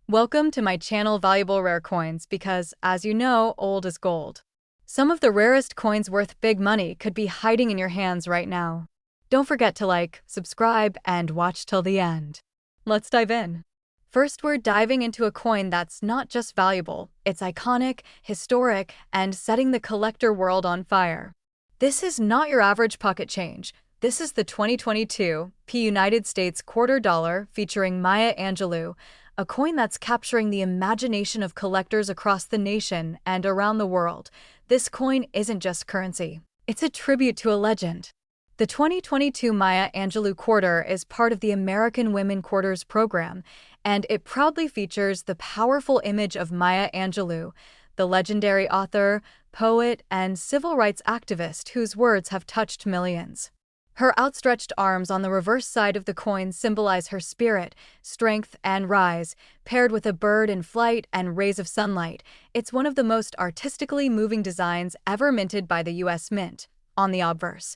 Welcome to my channel Valuable Rare Coins because, as you know, old is gold. Some of the rarest coins worth big money could be hiding in your hands right now. Don't forget to like, subscribe, and watch till the end. Let's dive in. First, we're diving into a coin that's not just valuable, it's iconic, historic, and setting the collector world on fire. This is not your average pocket change. This is the 2022 United States quarter dollar featuring Maya Angelou, a coin that's capturing the imagination of collectors across the nation and around the world. This coin isn't just currency, it's a tribute to a legend. The 2022 Maya Angelou quarter is part of the American Women Quarters program, and it proudly features the powerful image of Maya Angelou, the legendary author, poet, and civil rights activist whose words have touched millions. Her outstretched arms on the reverse side of the coin symbolize her spirit, strength, and rise, paired with a bird in flight and rays of sunlight. It's one of the most artistically moving designs ever minted by the U.S. Mint. On the obverse,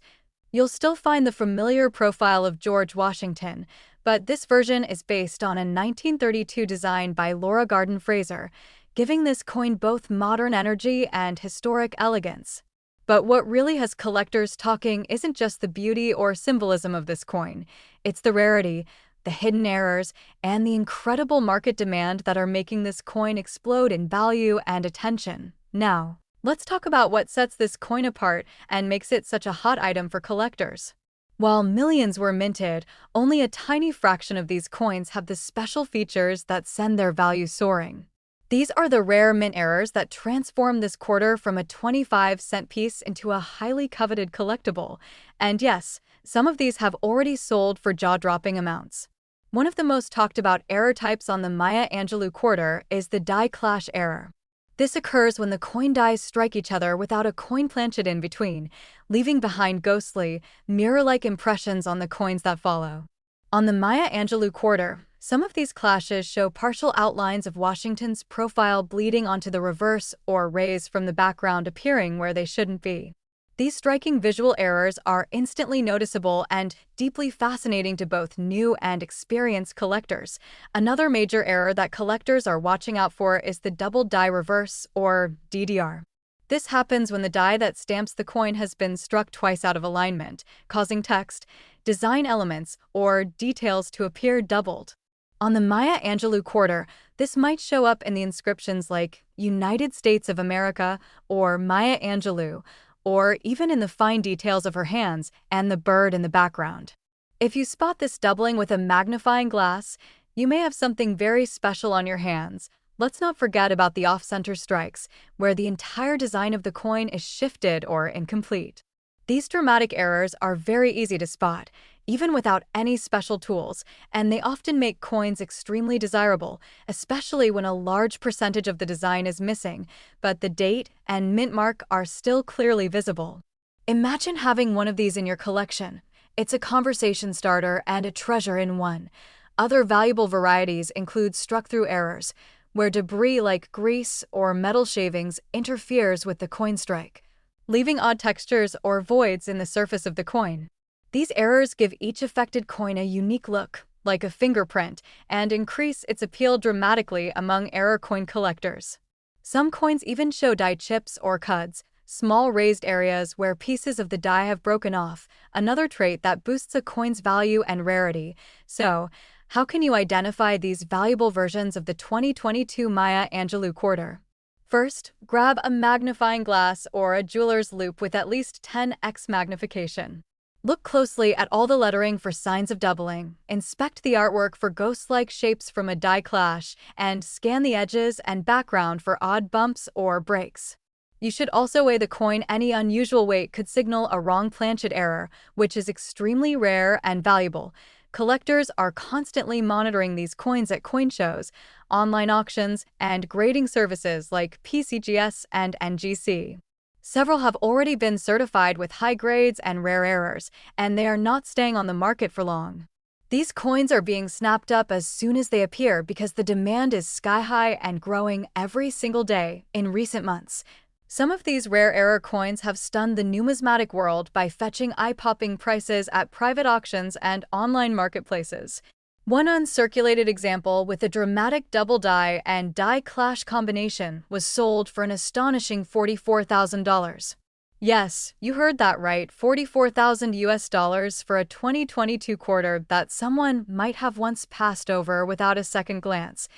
you'll still find the familiar profile of George Washington, but this version is based on a 1932 design by Laura Garden Fraser, giving this coin both modern energy and historic elegance. But what really has collectors talking isn't just the beauty or symbolism of this coin, it's the rarity, the hidden errors, and the incredible market demand that are making this coin explode in value and attention. Now, let's talk about what sets this coin apart and makes it such a hot item for collectors. While millions were minted, only a tiny fraction of these coins have the special features that send their value soaring. These are the rare mint errors that transform this quarter from a 25-cent piece into a highly coveted collectible. And yes, some of these have already sold for jaw-dropping amounts. One of the most talked about error types on the Maya Angelou quarter is the die clash error. This occurs when the coin dies strike each other without a coin planchet in between, leaving behind ghostly, mirror-like impressions on the coins that follow. On the Maya Angelou quarter, some of these clashes show partial outlines of Washington's profile bleeding onto the reverse or rays from the background appearing where they shouldn't be. These striking visual errors are instantly noticeable and deeply fascinating to both new and experienced collectors. Another major error that collectors are watching out for is the double die reverse, or DDR. This happens when the die that stamps the coin has been struck twice out of alignment, causing text, design elements, or details to appear doubled. On the Maya Angelou quarter, this might show up in the inscriptions like United States of America or Maya Angelou, or even in the fine details of her hands and the bird in the background. If you spot this doubling with a magnifying glass, you may have something very special on your hands. Let's not forget about the off-center strikes, where the entire design of the coin is shifted or incomplete. These dramatic errors are very easy to spot, even without any special tools, and they often make coins extremely desirable, especially when a large percentage of the design is missing, but the date and mint mark are still clearly visible. Imagine having one of these in your collection. It's a conversation starter and a treasure in one. Other valuable varieties include struck-through errors, where debris like grease or metal shavings interferes with the coin strike, leaving odd textures or voids in the surface of the coin. These errors give each affected coin a unique look, like a fingerprint, and increase its appeal dramatically among error coin collectors. Some coins even show die chips or cuds, small raised areas where pieces of the die have broken off, another trait that boosts a coin's value and rarity. So, how can you identify these valuable versions of the 2022 Maya Angelou quarter? First, grab a magnifying glass or a jeweler's loupe with at least 10x magnification. Look closely at all the lettering for signs of doubling, inspect the artwork for ghost-like shapes from a die clash, and scan the edges and background for odd bumps or breaks. You should also weigh the coin. Any unusual weight could signal a wrong planchet error, which is extremely rare and valuable. Collectors are constantly monitoring these coins at coin shows, online auctions, and grading services like PCGS and NGC. Several have already been certified with high grades and rare errors, and they are not staying on the market for long. These coins are being snapped up as soon as they appear because the demand is sky-high and growing every single day in recent months. Some of these rare error coins have stunned the numismatic world by fetching eye-popping prices at private auctions and online marketplaces. One uncirculated example with a dramatic double die and die clash combination was sold for an astonishing $44,000. Yes, you heard that right, 44,000 US dollars for a 2022 quarter that someone might have once passed over without a second glance.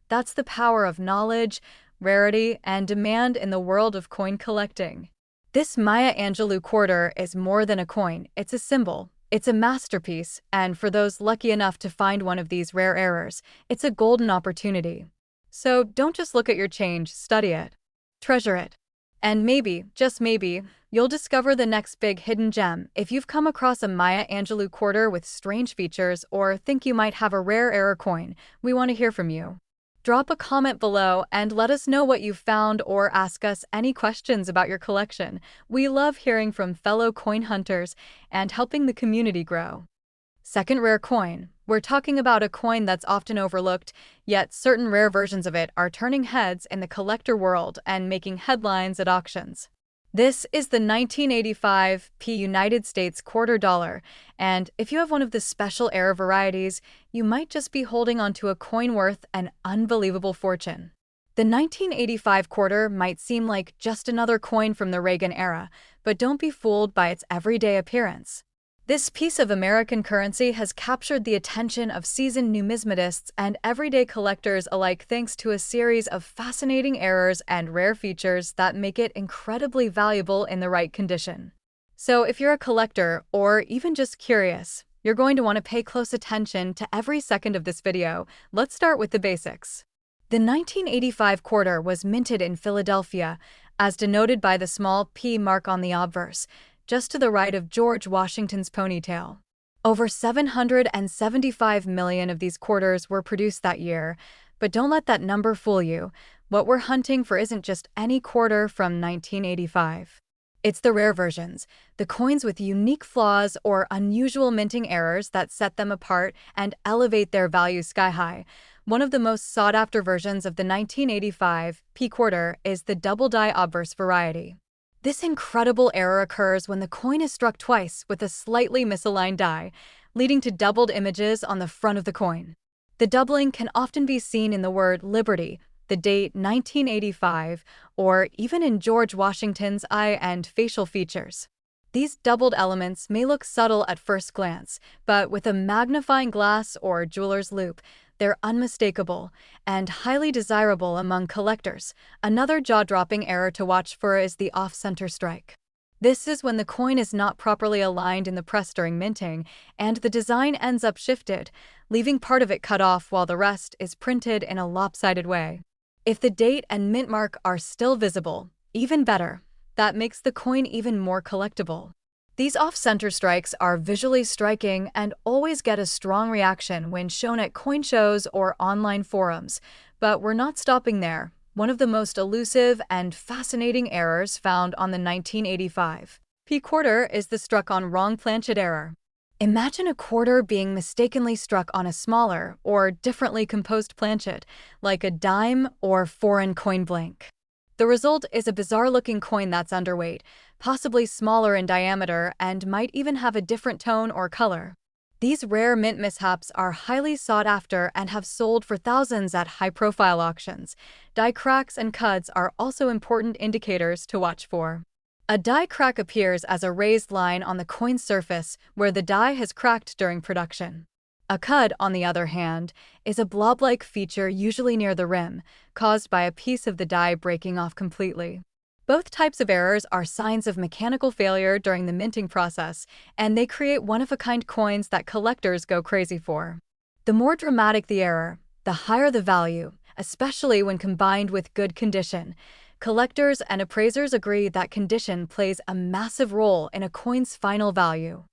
That's the power of knowledge, rarity, and demand in the world of coin collecting. This Maya Angelou quarter is more than a coin, it's a symbol. It's a masterpiece, and for those lucky enough to find one of these rare errors, it's a golden opportunity. So don't just look at your change, study it. Treasure it. And maybe, just maybe, you'll discover the next big hidden gem. If you've come across a Maya Angelou quarter with strange features or think you might have a rare error coin, we want to hear from you. Drop a comment below and let us know what you found or ask us any questions about your collection. We love hearing from fellow coin hunters and helping the community grow. Second rare coin. We're talking about a coin that's often overlooked, yet certain rare versions of it are turning heads in the collector world and making headlines at auctions. This is the 1985 United States quarter dollar, and if you have one of the special error varieties, you might just be holding onto a coin worth an unbelievable fortune. The 1985 quarter might seem like just another coin from the Reagan era, but don't be fooled by its everyday appearance. This piece of American currency has captured the attention of seasoned numismatists and everyday collectors alike thanks to a series of fascinating errors and rare features that make it incredibly valuable in the right condition. So if you're a collector or even just curious, you're going to want to pay close attention to every second of this video. Let's start with the basics. The 1985 quarter was minted in Philadelphia, as denoted by the small P mark on the obverse, just to the right of George Washington's ponytail. Over 775 million of these quarters were produced that year, but don't let that number fool you. What we're hunting for isn't just any quarter from 1985. It's the rare versions, the coins with unique flaws or unusual minting errors that set them apart and elevate their value sky high. One of the most sought-after versions of the 1985 P quarter is the double die obverse variety. This incredible error occurs when the coin is struck twice with a slightly misaligned die, leading to doubled images on the front of the coin. The doubling can often be seen in the word Liberty, the date 1985, or even in George Washington's eye and facial features. These doubled elements may look subtle at first glance, but with a magnifying glass or jeweler's loupe, they're unmistakable and highly desirable among collectors. Another jaw-dropping error to watch for is the off-center strike. This is when the coin is not properly aligned in the press during minting, and the design ends up shifted, leaving part of it cut off while the rest is printed in a lopsided way. If the date and mint mark are still visible, even better. That makes the coin even more collectible. These off-center strikes are visually striking and always get a strong reaction when shown at coin shows or online forums. But we're not stopping there. One of the most elusive and fascinating errors found on the 1985 P quarter is the struck on wrong planchet error. Imagine a quarter being mistakenly struck on a smaller or differently composed planchet, like a dime or foreign coin blank. The result is a bizarre-looking coin that's underweight, possibly smaller in diameter, and might even have a different tone or color. These rare mint mishaps are highly sought after and have sold for thousands at high-profile auctions. Die cracks and cuts are also important indicators to watch for. A die crack appears as a raised line on the coin's surface where the die has cracked during production. A cud, on the other hand, is a blob-like feature usually near the rim, caused by a piece of the die breaking off completely. Both types of errors are signs of mechanical failure during the minting process, and they create one-of-a-kind coins that collectors go crazy for. The more dramatic the error, the higher the value, especially when combined with good condition. Collectors and appraisers agree that condition plays a massive role in a coin's final value.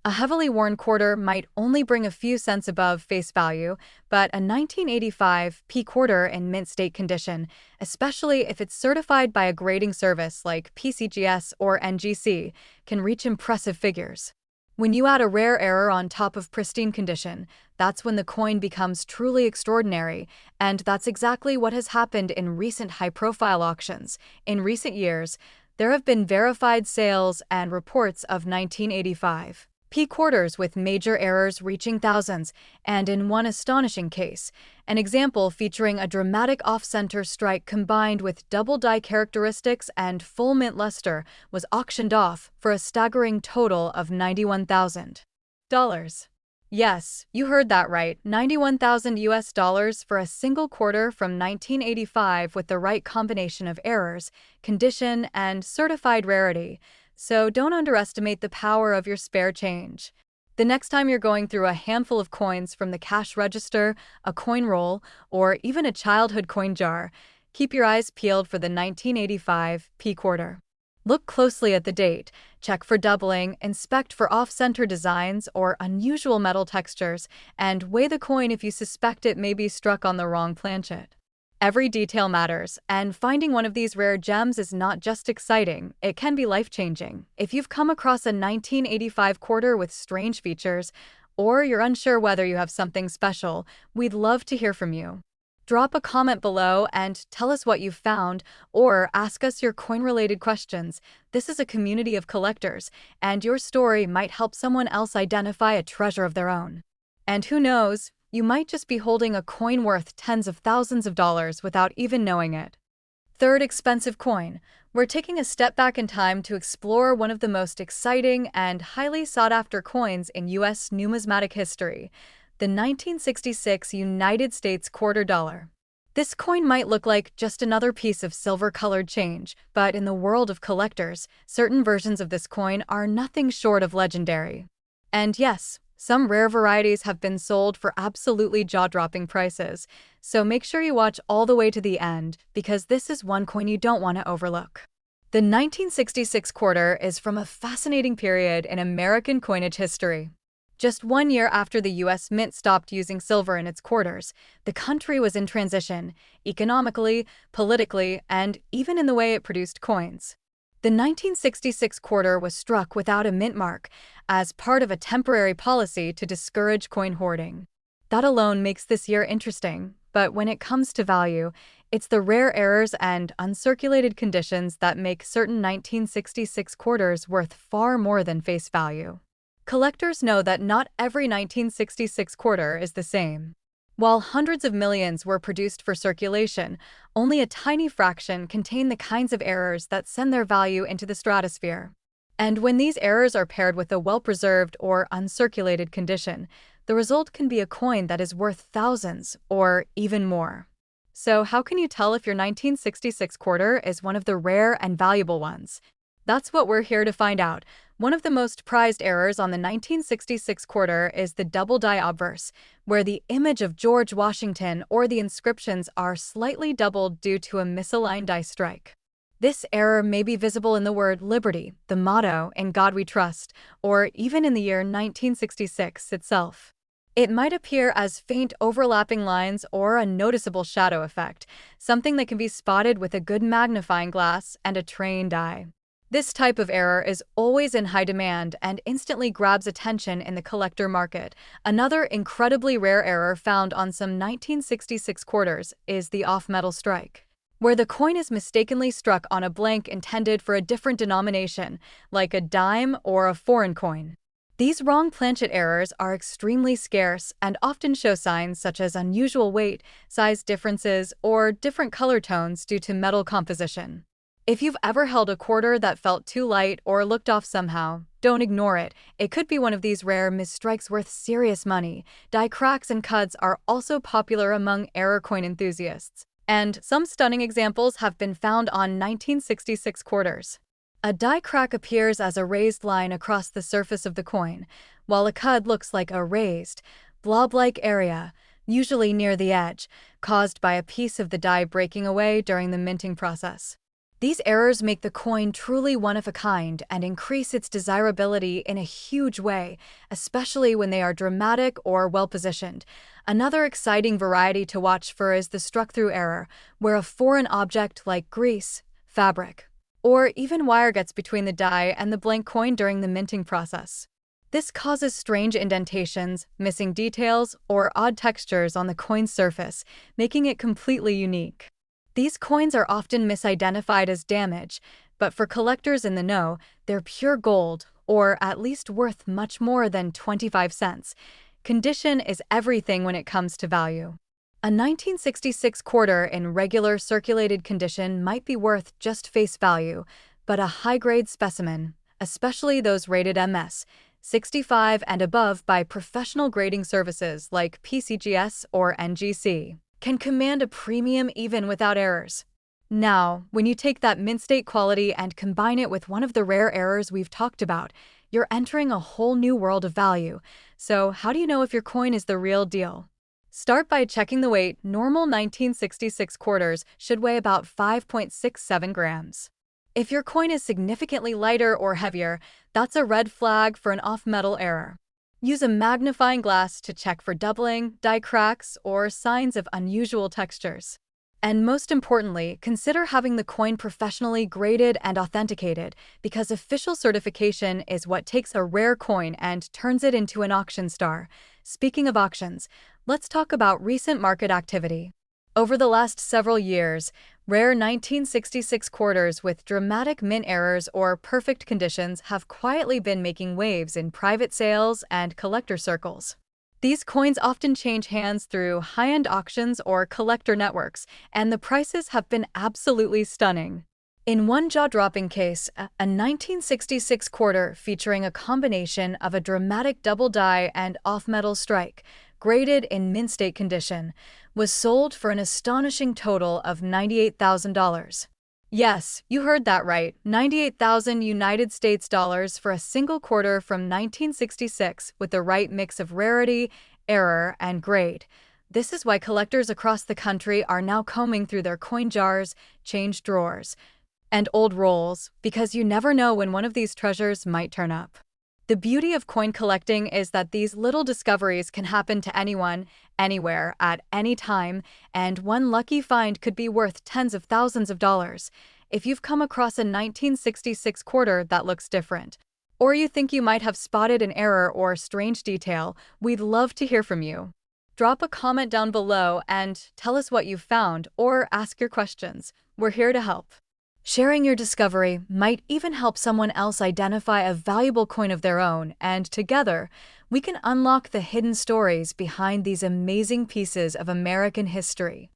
A heavily worn quarter might only bring a few cents above face value, but a 1985 P quarter in mint state condition, especially if it's certified by a grading service like PCGS or NGC, can reach impressive figures. When you add a rare error on top of pristine condition, that's when the coin becomes truly extraordinary, and that's exactly what has happened in recent high-profile auctions. In recent years, there have been verified sales and reports of 1985 P quarters with major errors reaching thousands, and in one astonishing case, an example featuring a dramatic off-center strike combined with double die characteristics and full mint luster was auctioned off for a staggering total of $91,000. Yes, you heard that right, 91,000 US dollars for a single quarter from 1985 with the right combination of errors, condition, and certified rarity. So don't underestimate the power of your spare change. The next time you're going through a handful of coins from the cash register, a coin roll, or even a childhood coin jar, keep your eyes peeled for the 1985 P quarter. Look closely at the date, check for doubling, inspect for off-center designs or unusual metal textures, and weigh the coin if you suspect it may be struck on the wrong planchet. Every detail matters, and finding one of these rare gems is not just exciting, it can be life-changing. If you've come across a 1985 quarter with strange features, or you're unsure whether you have something special, we'd love to hear from you. Drop a comment below and tell us what you've found, or ask us your coin-related questions. This is a community of collectors, and your story might help someone else identify a treasure of their own. And who knows, you might just be holding a coin worth tens of thousands of dollars without even knowing it. Third expensive coin. We're taking a step back in time to explore one of the most exciting and highly sought-after coins in U.S. numismatic history, the 1966 United States quarter dollar. This coin might look like just another piece of silver-colored change, but in the world of collectors, certain versions of this coin are nothing short of legendary. And yes, some rare varieties have been sold for absolutely jaw-dropping prices, so make sure you watch all the way to the end, because this is one coin you don't want to overlook. The 1966 quarter is from a fascinating period in American coinage history. Just 1 year after the U.S. Mint stopped using silver in its quarters, the country was in transition, economically, politically, and even in the way it produced coins. The 1966 quarter was struck without a mint mark as part of a temporary policy to discourage coin hoarding. That alone makes this year interesting, but when it comes to value, it's the rare errors and uncirculated conditions that make certain 1966 quarters worth far more than face value. Collectors know that not every 1966 quarter is the same. While hundreds of millions were produced for circulation, only a tiny fraction contain the kinds of errors that send their value into the stratosphere. And when these errors are paired with a well-preserved or uncirculated condition, the result can be a coin that is worth thousands or even more. So how can you tell if your 1966 quarter is one of the rare and valuable ones? That's what we're here to find out. One of the most prized errors on the 1966 quarter is the double die obverse, where the image of George Washington or the inscriptions are slightly doubled due to a misaligned die strike. This error may be visible in the word liberty, the motto, "In God We Trust," or even in the year 1966 itself. It might appear as faint overlapping lines or a noticeable shadow effect, something that can be spotted with a good magnifying glass and a trained eye. This type of error is always in high demand and instantly grabs attention in the collector market. Another incredibly rare error found on some 1966 quarters is the off-metal strike, where the coin is mistakenly struck on a blank intended for a different denomination, like a dime or a foreign coin. These wrong planchet errors are extremely scarce and often show signs such as unusual weight, size differences, or different color tones due to metal composition. If you've ever held a quarter that felt too light or looked off somehow, don't ignore it. It could be one of these rare misstrikes worth serious money. Die cracks and cuts are also popular among error coin enthusiasts, and some stunning examples have been found on 1966 quarters. A die crack appears as a raised line across the surface of the coin, while a cud looks like a raised, blob-like area, usually near the edge, caused by a piece of the die breaking away during the minting process. These errors make the coin truly one of a kind and increase its desirability in a huge way, especially when they are dramatic or well-positioned. Another exciting variety to watch for is the struck-through error, where a foreign object like grease, fabric, or even wire gets between the die and the blank coin during the minting process. This causes strange indentations, missing details, or odd textures on the coin's surface, making it completely unique. These coins are often misidentified as damage, but for collectors in the know, they're pure gold, or at least worth much more than 25 cents. Condition is everything when it comes to value. A 1966 quarter in regular circulated condition might be worth just face value, but a high-grade specimen, especially those rated MS 65 and above by professional grading services like PCGS or NGC, can command a premium even without errors. Now, when you take that mint-state quality and combine it with one of the rare errors we've talked about, you're entering a whole new world of value. So, how do you know if your coin is the real deal? Start by checking the weight. Normal 1966 quarters should weigh about 5.67 grams. If your coin is significantly lighter or heavier, that's a red flag for an off-metal error. Use a magnifying glass to check for doubling, die cracks, or signs of unusual textures. And most importantly, consider having the coin professionally graded and authenticated, because official certification is what takes a rare coin and turns it into an auction star. Speaking of auctions, let's talk about recent market activity. Over the last several years, rare 1966 quarters with dramatic mint errors or perfect conditions have quietly been making waves in private sales and collector circles. These coins often change hands through high-end auctions or collector networks, and the prices have been absolutely stunning. In one jaw-dropping case, a 1966 quarter featuring a combination of a dramatic double die and off-metal strike, graded in mint-state condition, was sold for an astonishing total of $98,000. Yes, you heard that right, 98,000 United States dollars for a single quarter from 1966 with the right mix of rarity, error, and grade. This is why collectors across the country are now combing through their coin jars, change drawers, and old rolls, because you never know when one of these treasures might turn up. The beauty of coin collecting is that these little discoveries can happen to anyone, anywhere, at any time, and one lucky find could be worth tens of thousands of dollars. If you've come across a 1966 quarter that looks different, or you think you might have spotted an error or strange detail, we'd love to hear from you. Drop a comment down below and tell us what you found or ask your questions. We're here to help. Sharing your discovery might even help someone else identify a valuable coin of their own, and together, we can unlock the hidden stories behind these amazing pieces of American history.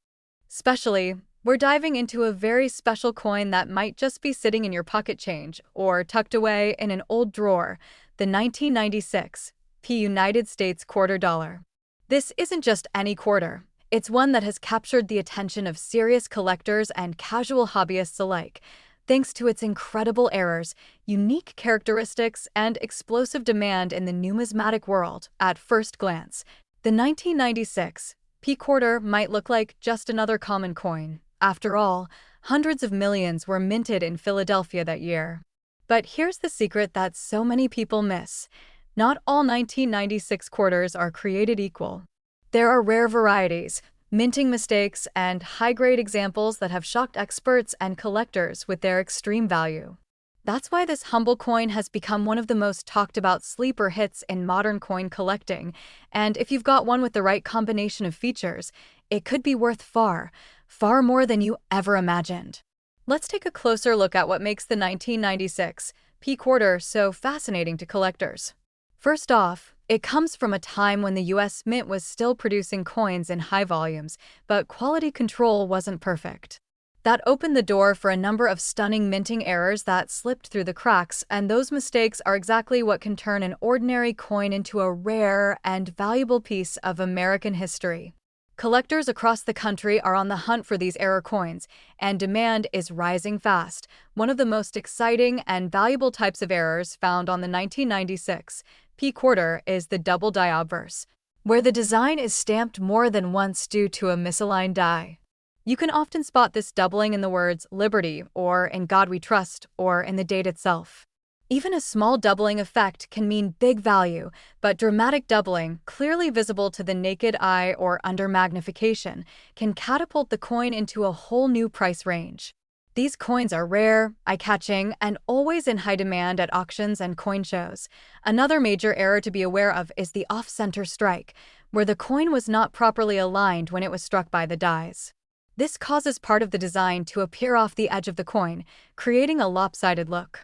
Especially, we're diving into a very special coin that might just be sitting in your pocket change or tucked away in an old drawer, the 1996 United States quarter dollar. This isn't just any quarter. It's one that has captured the attention of serious collectors and casual hobbyists alike, thanks to its incredible errors, unique characteristics, and explosive demand in the numismatic world. At first glance, the 1996 quarter might look like just another common coin. After all, hundreds of millions were minted in Philadelphia that year. But here's the secret that so many people miss. Not all 1996 quarters are created equal. There are rare varieties, minting mistakes, and high-grade examples that have shocked experts and collectors with their extreme value. That's why this humble coin has become one of the most talked-about sleeper hits in modern coin collecting, and if you've got one with the right combination of features, it could be worth far, far more than you ever imagined. Let's take a closer look at what makes the 1996 quarter so fascinating to collectors. First off, it comes from a time when the US Mint was still producing coins in high volumes, but quality control wasn't perfect. That opened the door for a number of stunning minting errors that slipped through the cracks, and those mistakes are exactly what can turn an ordinary coin into a rare and valuable piece of American history. Collectors across the country are on the hunt for these error coins, and demand is rising fast. One of the most exciting and valuable types of errors found on the 1996 quarter is the double die obverse, where the design is stamped more than once due to a misaligned die. You can often spot this doubling in the words "Liberty" or "In God We Trust" or in the date itself. Even a small doubling effect can mean big value, but dramatic doubling, clearly visible to the naked eye or under magnification, can catapult the coin into a whole new price range. These coins are rare, eye-catching, and always in high demand at auctions and coin shows. Another major error to be aware of is the off-center strike, where the coin was not properly aligned when it was struck by the dies. This causes part of the design to appear off the edge of the coin, creating a lopsided look.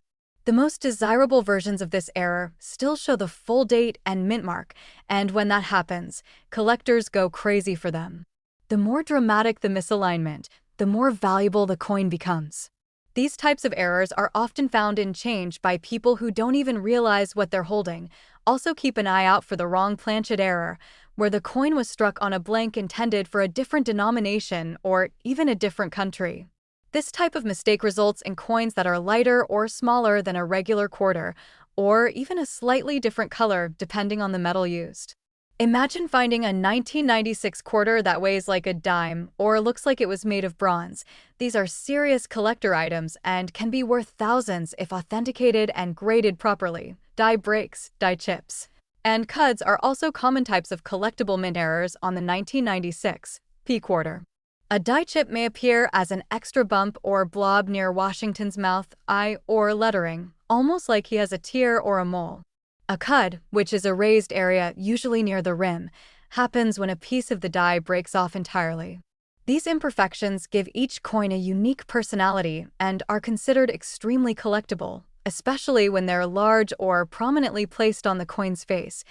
The most desirable versions of this error still show the full date and mint mark, and when that happens, collectors go crazy for them. The more dramatic the misalignment, the more valuable the coin becomes. These types of errors are often found in change by people who don't even realize what they're holding. Also keep an eye out for the wrong planchet error, where the coin was struck on a blank intended for a different denomination or even a different country. This type of mistake results in coins that are lighter or smaller than a regular quarter, or even a slightly different color depending on the metal used. Imagine finding a 1996 quarter that weighs like a dime or looks like it was made of bronze. These are serious collector items and can be worth thousands if authenticated and graded properly. Die breaks, die chips, and cuds are also common types of collectible mint errors on the 1996 P quarter. A die chip may appear as an extra bump or blob near Washington's mouth, eye, or lettering, almost like he has a tear or a mole. A cud, which is a raised area usually near the rim, happens when a piece of the die breaks off entirely. These imperfections give each coin a unique personality and are considered extremely collectible, especially when they're large or prominently placed on the coin's face.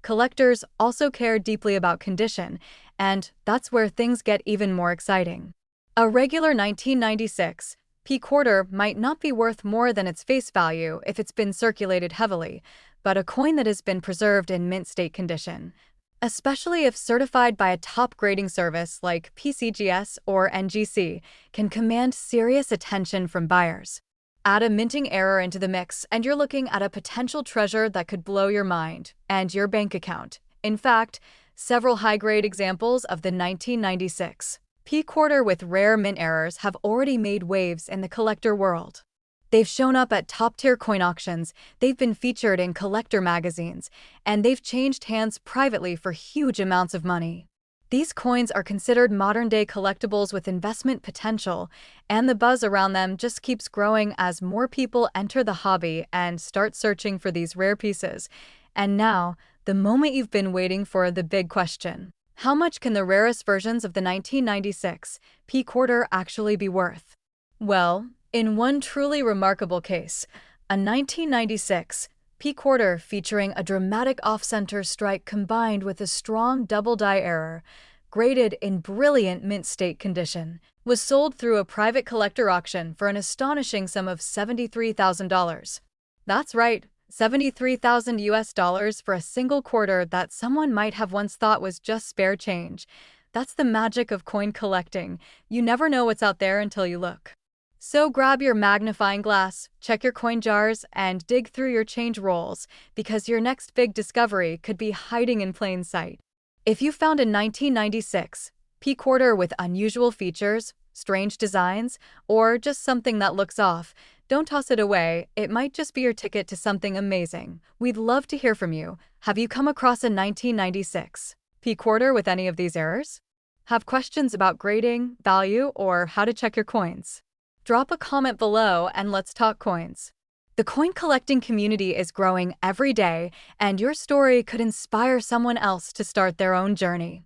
Collectors also care deeply about condition, and that's where things get even more exciting. A regular 1996 P quarter might not be worth more than its face value if it's been circulated heavily, but a coin that has been preserved in mint state condition, especially if certified by a top grading service like PCGS or NGC, can command serious attention from buyers. Add a minting error into the mix, and you're looking at a potential treasure that could blow your mind and your bank account. In fact, several high-grade examples of the 1996 P quarter with rare mint errors have already made waves in the collector world. They've shown up at top-tier coin auctions, they've been featured in collector magazines, and they've changed hands privately for huge amounts of money. These coins are considered modern-day collectibles with investment potential, and the buzz around them just keeps growing as more people enter the hobby and start searching for these rare pieces. And now, the moment you've been waiting for, the big question. How much can the rarest versions of the 1996 P quarter actually be worth? Well, in one truly remarkable case, a 1996 P quarter featuring a dramatic off-center strike combined with a strong double die error, graded in brilliant mint state condition, was sold through a private collector auction for an astonishing sum of $73,000. That's right, $73,000 for a single quarter that someone might have once thought was just spare change. That's the magic of coin collecting. You never know what's out there until you look. So grab your magnifying glass, check your coin jars, and dig through your change rolls, because your next big discovery could be hiding in plain sight. If you found a 1996 P quarter with unusual features, strange designs, or just something that looks off, don't toss it away. It might just be your ticket to something amazing. We'd love to hear from you. Have you come across a 1996 P quarter with any of these errors? Have questions about grading, value, or how to check your coins? Drop a comment below and let's talk coins. The coin collecting community is growing every day, and your story could inspire someone else to start their own journey.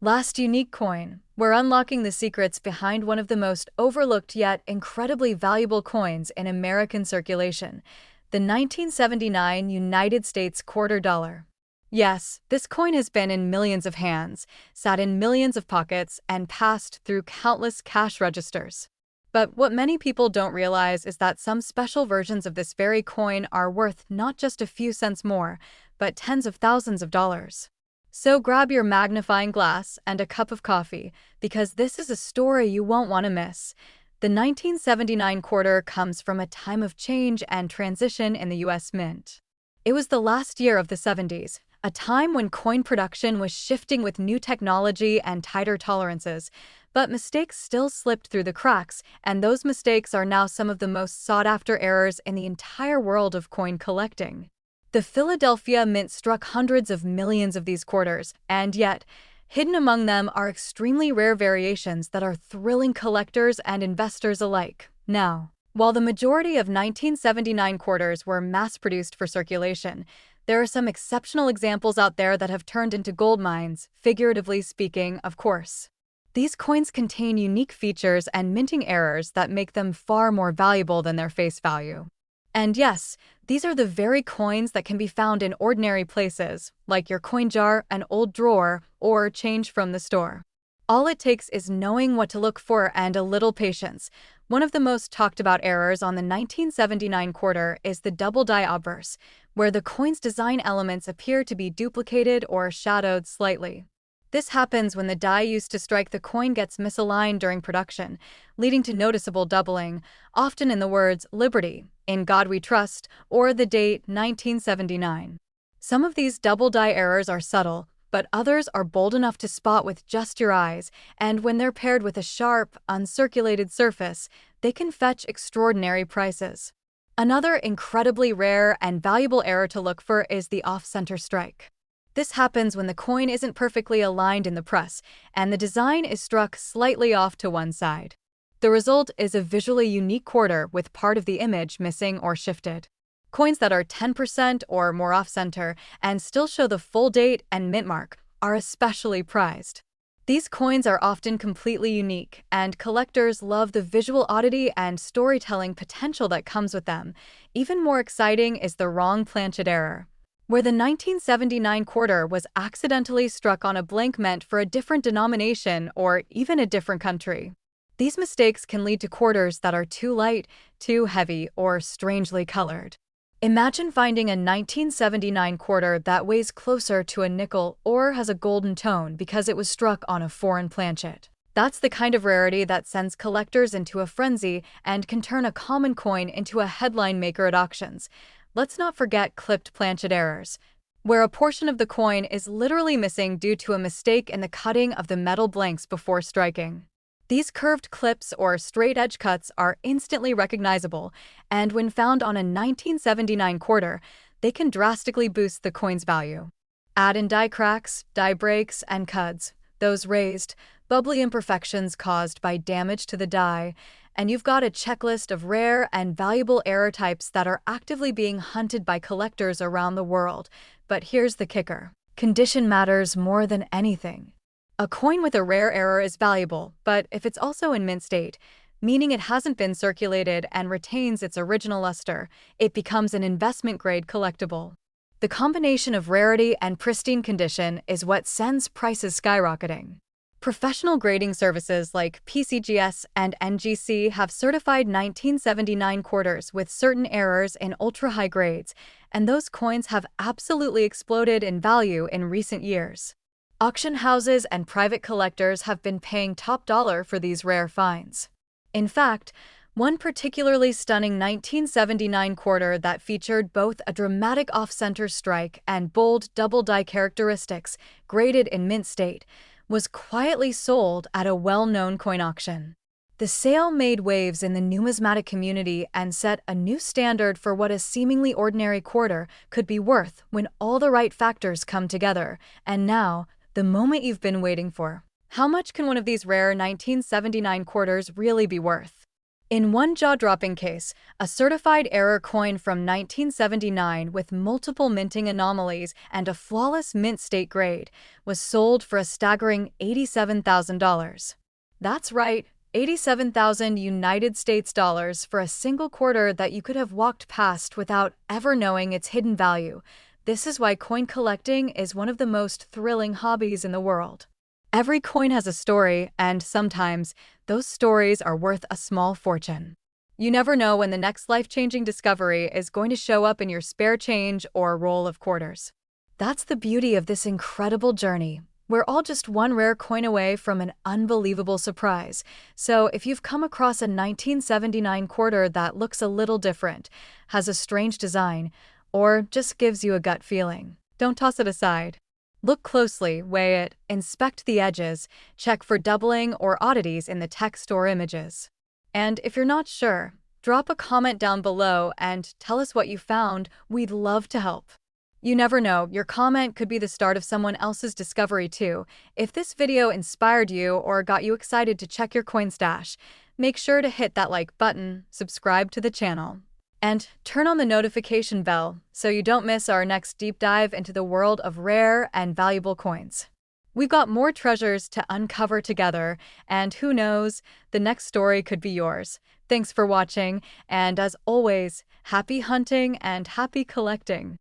Last unique coin. We're unlocking the secrets behind one of the most overlooked yet incredibly valuable coins in American circulation, the 1979 United States quarter dollar. Yes, this coin has been in millions of hands, sat in millions of pockets, and passed through countless cash registers. But what many people don't realize is that some special versions of this very coin are worth not just a few cents more, but tens of thousands of dollars. So grab your magnifying glass and a cup of coffee, because this is a story you won't want to miss. The 1979 quarter comes from a time of change and transition in the U.S. Mint. It was the last year of the 70s, a time when coin production was shifting with new technology and tighter tolerances. But mistakes still slipped through the cracks, and those mistakes are now some of the most sought-after errors in the entire world of coin collecting. The Philadelphia Mint struck hundreds of millions of these quarters, and yet, hidden among them are extremely rare variations that are thrilling collectors and investors alike. Now, while the majority of 1979 quarters were mass-produced for circulation, there are some exceptional examples out there that have turned into gold mines, figuratively speaking, of course. These coins contain unique features and minting errors that make them far more valuable than their face value. And yes, these are the very coins that can be found in ordinary places, like your coin jar, an old drawer, or change from the store. All it takes is knowing what to look for and a little patience. One of the most talked about errors on the 1979 quarter is the double die obverse, where the coin's design elements appear to be duplicated or shadowed slightly. This happens when the die used to strike the coin gets misaligned during production, leading to noticeable doubling, often in the words "Liberty," "In God We Trust," or the date 1979. Some of these double die errors are subtle, but others are bold enough to spot with just your eyes, and when they're paired with a sharp, uncirculated surface, they can fetch extraordinary prices. Another incredibly rare and valuable error to look for is the off-center strike. This happens when the coin isn't perfectly aligned in the press, and the design is struck slightly off to one side. The result is a visually unique quarter with part of the image missing or shifted. Coins that are 10% or more off-center and still show the full date and mint mark are especially prized. These coins are often completely unique, and collectors love the visual oddity and storytelling potential that comes with them. Even more exciting is the wrong planchet error, where the 1979 quarter was accidentally struck on a blank meant for a different denomination or even a different country. These mistakes can lead to quarters that are too light, too heavy, or strangely colored. Imagine finding a 1979 quarter that weighs closer to a nickel or has a golden tone because it was struck on a foreign planchet. That's the kind of rarity that sends collectors into a frenzy and can turn a common coin into a headline maker at auctions. Let's not forget clipped planchet errors, where a portion of the coin is literally missing due to a mistake in the cutting of the metal blanks before striking. These curved clips or straight edge cuts are instantly recognizable, and when found on a 1979 quarter, they can drastically boost the coin's value. Add in die cracks, die breaks, and cuds, those raised, bubbly imperfections caused by damage to the die, and you've got a checklist of rare and valuable error types that are actively being hunted by collectors around the world. But here's the kicker: condition matters more than anything. A coin with a rare error is valuable, but if it's also in mint state, meaning it hasn't been circulated and retains its original luster, it becomes an investment-grade collectible. The combination of rarity and pristine condition is what sends prices skyrocketing. Professional grading services like PCGS and NGC have certified 1979 quarters with certain errors in ultra-high grades, and those coins have absolutely exploded in value in recent years. Auction houses and private collectors have been paying top dollar for these rare finds. In fact, one particularly stunning 1979 quarter that featured both a dramatic off-center strike and bold double-die characteristics, graded in mint state, was quietly sold at a well-known coin auction. The sale made waves in the numismatic community and set a new standard for what a seemingly ordinary quarter could be worth when all the right factors come together. And now, the moment you've been waiting for. How much can one of these rare 1979 quarters really be worth? In one jaw-dropping case, a certified error coin from 1979 with multiple minting anomalies and a flawless mint state grade was sold for a staggering $87,000. That's right, 87,000 United States dollars for a single quarter that you could have walked past without ever knowing its hidden value. This is why coin collecting is one of the most thrilling hobbies in the world. Every coin has a story, and sometimes those stories are worth a small fortune. You never know when the next life-changing discovery is going to show up in your spare change or roll of quarters. That's the beauty of this incredible journey. We're all just one rare coin away from an unbelievable surprise. So if you've come across a 1979 quarter that looks a little different, has a strange design, or just gives you a gut feeling, don't toss it aside. Look closely, weigh it, inspect the edges, check for doubling or oddities in the text or images. And if you're not sure, drop a comment down below and tell us what you found. We'd love to help. You never know, your comment could be the start of someone else's discovery too. If this video inspired you or got you excited to check your coin stash, make sure to hit that like button, subscribe to the channel, and turn on the notification bell so you don't miss our next deep dive into the world of rare and valuable coins. We've got more treasures to uncover together, and who knows, the next story could be yours. Thanks for watching, and as always, happy hunting and happy collecting.